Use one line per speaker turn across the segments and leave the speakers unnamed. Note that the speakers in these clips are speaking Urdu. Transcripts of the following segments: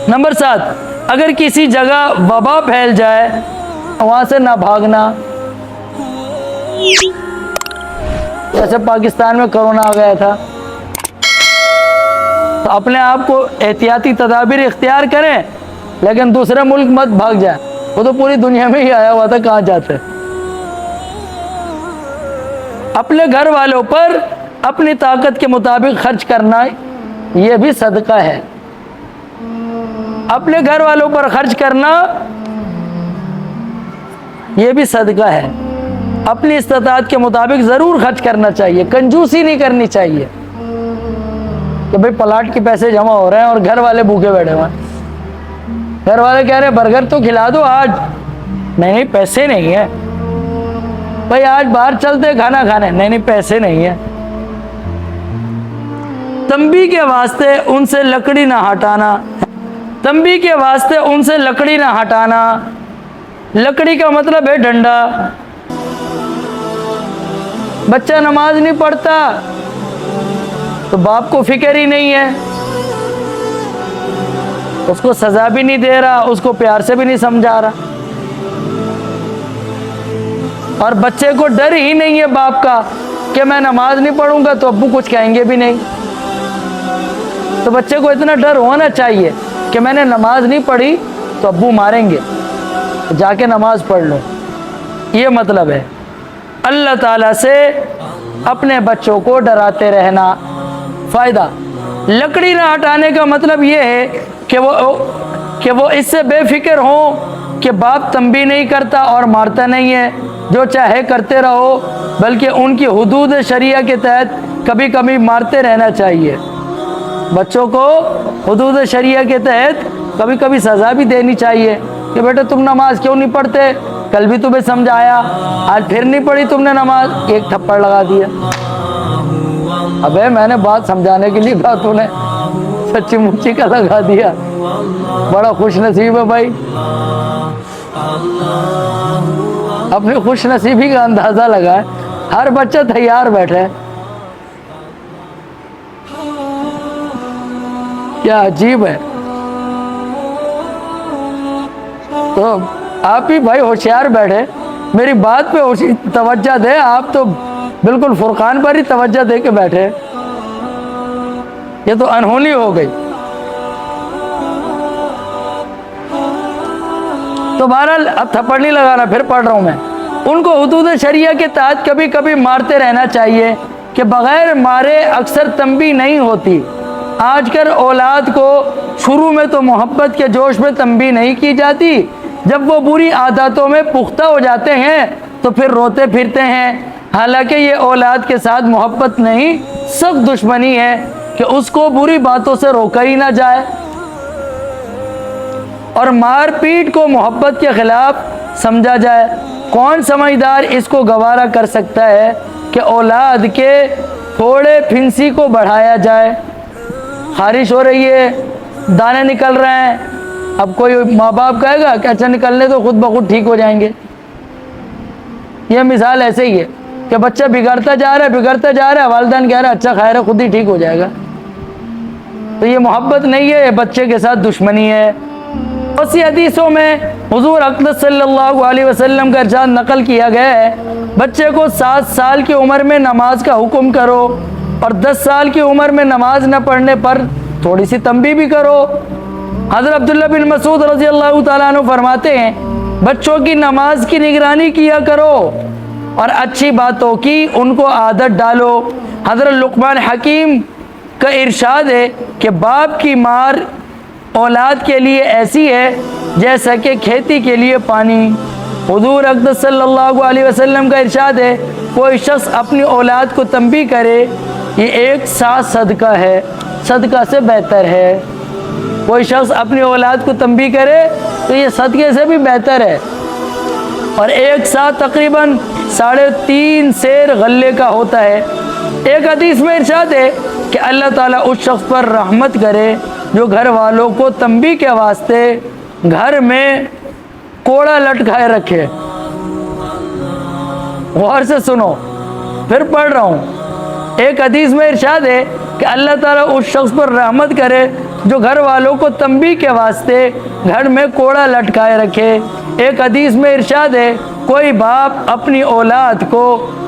نمبر 7، اگر کسی جگہ وبا پھیل جائے وہاں سے نہ بھاگنا. جیسے پاکستان میں کرونا آ گیا تھا تو اپنے آپ کو احتیاطی تدابیر اختیار کریں، لیکن دوسرے ملک مت بھاگ جائیں. وہ تو پوری دنیا میں ہی آیا ہوا تھا، کہاں جاتے. اپنے گھر والوں پر اپنی طاقت کے مطابق خرچ کرنا یہ بھی صدقہ ہے. اپنے گھر والوں پر خرچ کرنا یہ بھی صدقہ ہے. اپنی استطاعت کے مطابق ضرور خرچ کرنا چاہیے، کنجوسی نہیں کرنی چاہیے کہ بھئی پلاٹ کے پیسے جمع ہو رہے ہیں اور گھر والے بھوکے بیٹھے ہوئے ہیں. گھر والے کہہ رہے ہیں برگر تو کھلا دو آج. نہیں پیسے نہیں ہیں. بھئی آج باہر چلتے کھانا کھانے. نہیں پیسے نہیں ہیں. تنبیہ کے واسطے ان سے لکڑی نہ ہٹانا. تنبیہ کے واسطے ان سے لکڑی نہ ہٹانا. لکڑی کا مطلب ہے ڈنڈا. بچہ نماز نہیں پڑھتا تو باپ کو فکر ہی نہیں ہے، اس کو سزا بھی نہیں دے رہا، اس کو پیار سے بھی نہیں سمجھا رہا. اور بچے کو ڈر ہی نہیں ہے باپ کا کہ میں نماز نہیں پڑھوں گا تو ابو کچھ کہیں گے بھی نہیں. تو بچے کو اتنا ڈر ہونا چاہیے کہ میں نے نماز نہیں پڑھی تو ابو ماریں گے، جا کے نماز پڑھ لو. یہ مطلب ہے. اللہ تعالیٰ سے اپنے بچوں کو ڈراتے رہنا. فائدہ لکڑی نہ ہٹانے کا مطلب یہ ہے کہ وہ اس سے بے فکر ہوں کہ باپ تنبیہ نہیں کرتا اور مارتا نہیں ہے، جو چاہے کرتے رہو، بلکہ ان کی حدود شریعہ کے تحت کبھی کبھی مارتے رہنا چاہیے. بچوں کو حدود شریعہ کے تحت کبھی کبھی سزا بھی دینی چاہیے کہ بیٹے تم نماز کیوں نہیں پڑھتے، کل بھی تمہیں سمجھایا، آج پھر نہیں پڑھی تم نے نماز، ایک تھپڑ لگا دیا. ابے میں نے بات سمجھانے کے لیے کہا، تو نے سچی مچی کا لگا دیا. بڑا خوش نصیب ہے بھائی. اپنی خوش نصیبی کا اندازہ لگا ہے. ہر بچہ تیار بیٹھے. کیا عجیب ہے. تو آپ ہی بھائی ہوشیار بیٹھے، میری بات پہ توجہ دے. آپ تو بالکل فرقان پر ہی توجہ دے کے بیٹھے. یہ تو انہونی ہو گئی. تو بہرحال اب تھپڑ نہیں لگانا، پھر پڑھ رہا ہوں میں. ان کو حدود شریعہ کے تحت کبھی کبھی مارتے رہنا چاہیے کہ بغیر مارے اکثر تنبیہ نہیں ہوتی. آج کل اولاد کو شروع میں تو محبت کے جوش میں تنبیہ نہیں کی جاتی، جب وہ بری عادتوں میں پختہ ہو جاتے ہیں تو پھر روتے پھرتے ہیں. حالانکہ یہ اولاد کے ساتھ محبت نہیں، سخت دشمنی ہے کہ اس کو بری باتوں سے روکا ہی نہ جائے. اور مار پیٹ کو محبت کے خلاف سمجھا جائے. کون سمجھدار اس کو گوارا کر سکتا ہے کہ اولاد کے پھوڑے پھنسی کو بڑھایا جائے. خارش ہو رہی ہے، دانے نکل رہے ہیں، اب کوئی ماں باپ کہے گا کہ اچھا نکلنے تو خود بخود ٹھیک ہو جائیں گے. یہ مثال ایسے ہی ہے کہ بچہ بگڑتا جا رہا ہے، والدین کہہ رہے ہیں اچھا خیر ہے خود ہی ٹھیک ہو جائے گا. تو یہ محبت نہیں ہے، یہ بچے کے ساتھ دشمنی ہے. اسی حدیثوں میں حضور اقدس صلی اللہ علیہ وسلم کا ارشاد نقل کیا گیا ہے، بچے کو 7 سال کی عمر میں نماز کا حکم کرو اور 10 سال کی عمر میں نماز نہ پڑھنے پر تھوڑی سی تنبیہ بھی کرو. حضرت عبداللہ بن مسعود رضی اللہ تعالیٰ عنہ فرماتے ہیں بچوں کی نماز کی نگرانی کیا کرو اور اچھی باتوں کی ان کو عادت ڈالو. حضرت لقمان حکیم کا ارشاد ہے کہ باپ کی مار اولاد کے لیے ایسی ہے جیسا کہ کھیتی کے لیے پانی. حضور اقدس صلی اللہ علیہ وسلم کا ارشاد ہے کوئی شخص اپنی اولاد کو تنبیہ کرے یہ ایک ساتھ صدقہ ہے، صدقہ سے بہتر ہے. کوئی شخص اپنی اولاد کو تنبیہ کرے تو یہ صدقے سے بھی بہتر ہے. اور ایک ساتھ تقریباً 3.5 سیر غلے کا ہوتا ہے. ایک حدیث میں ارشاد ہے کہ اللہ تعالیٰ اس شخص پر رحمت کرے جو گھر والوں کو تنبیہ کے واسطے گھر میں کوڑا لٹکائے رکھے. غور سے سنو، پھر پڑھ رہا ہوں۔ ایک حدیث میں ارشاد ہے کہ اللہ تعالیٰ اس شخص پر رحمت کرے جو گھر والوں کو تنبیہ کے واسطے گھر میں کوڑا لٹکائے رکھے۔ ایک حدیث میں ارشاد ہے کوئی باپ اپنی اولاد کو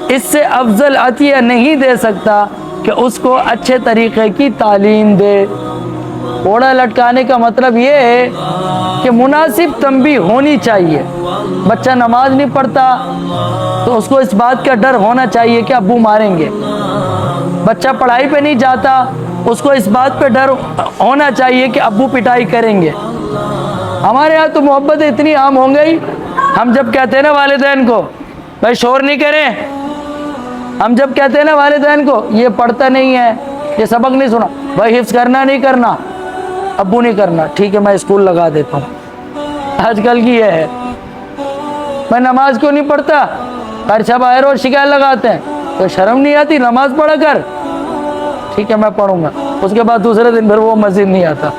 اس سے افضل عطیہ نہیں دے سکتا کہ اس کو اچھے طریقے کی تعلیم دے۔ کوڑا لٹکانے کا مطلب یہ ہے کہ مناسب تنبیہ ہونی چاہیے۔ بچہ نماز نہیں پڑھتا تو اس کو اس بات کا ڈر ہونا چاہیے کہ ابو ماریں گے۔ بچہ پڑھائی پہ نہیں جاتا، اس کو اس بات پہ ڈر ہونا چاہیے کہ ابو پٹائی کریں گے۔ ہمارے یہاں تو محبت اتنی عام ہو گئی، ہم جب کہتے ہیں نا والدین کو بھائی شور نہیں کریں، ہم جب کہتے ہیں نا والدین کو یہ پڑھتا نہیں ہے، یہ سبق نہیں سنا، بھائی حفظ کرنا نہیں کرنا، ابو نہیں کرنا، ٹھیک ہے میں اسکول لگا دیتا ہوں۔ آج کل کی یہ ہے، میں نماز کیوں نہیں پڑھتا، خرچہ باہر اور شکایت لگاتے ہیں، تو شرم نہیں آتی نماز پڑھا کر، ٹھیک ہے میں پڑھوں گا۔ اس کے بعد دوسرے دن پھر وہ مسجد نہیں آتا،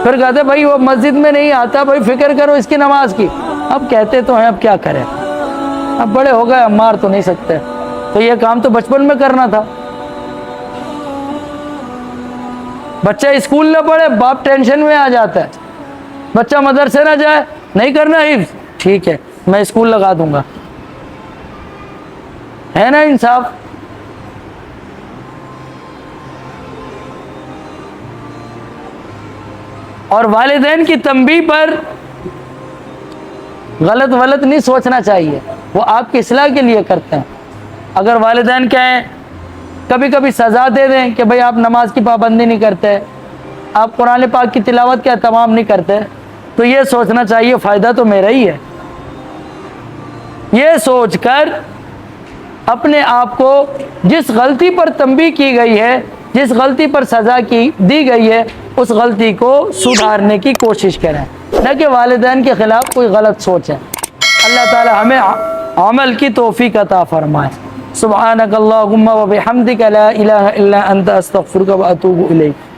پھر کہتے بھائی وہ مسجد میں نہیں آتا، بھائی فکر کرو اس کی نماز کی۔ اب کہتے تو ہیں اب کیا کریں، اب بڑے ہو گئے، اب مار تو نہیں سکتے، تو یہ کام تو بچپن میں کرنا تھا۔ بچہ اسکول نہ پڑھے باپ ٹینشن میں آ جاتا ہے، بچہ مدرسے نہ جائے، نہیں کرنا حفظ، ٹھیک ہے میں اسکول لگا دوں گا، ہے نا انصاف؟ اور والدین کی تنبیہ پر غلط نہیں سوچنا چاہیے، وہ آپ کی اصلاح کے لیے کرتے ہیں۔ اگر والدین کہیں کبھی کبھی سزا دے دیں کہ بھئی آپ نماز کی پابندی نہیں کرتے، آپ قرآن پاک کی تلاوت کا اہتمام نہیں کرتے، تو یہ سوچنا چاہیے فائدہ تو میرا ہی ہے۔ یہ سوچ کر اپنے آپ کو جس غلطی پر تنبیہ کی گئی ہے، جس غلطی پر سزا دی گئی ہے، اس غلطی کو سدھارنے کی کوشش کریں، نہ کہ والدین کے خلاف کوئی غلط سوچیں۔ اللہ تعالی ہمیں عمل کی توفیق عطا فرمائے۔ سبحانک اللہم و بحمدک لا الہ الا انت استغفرک و اتوب الیک۔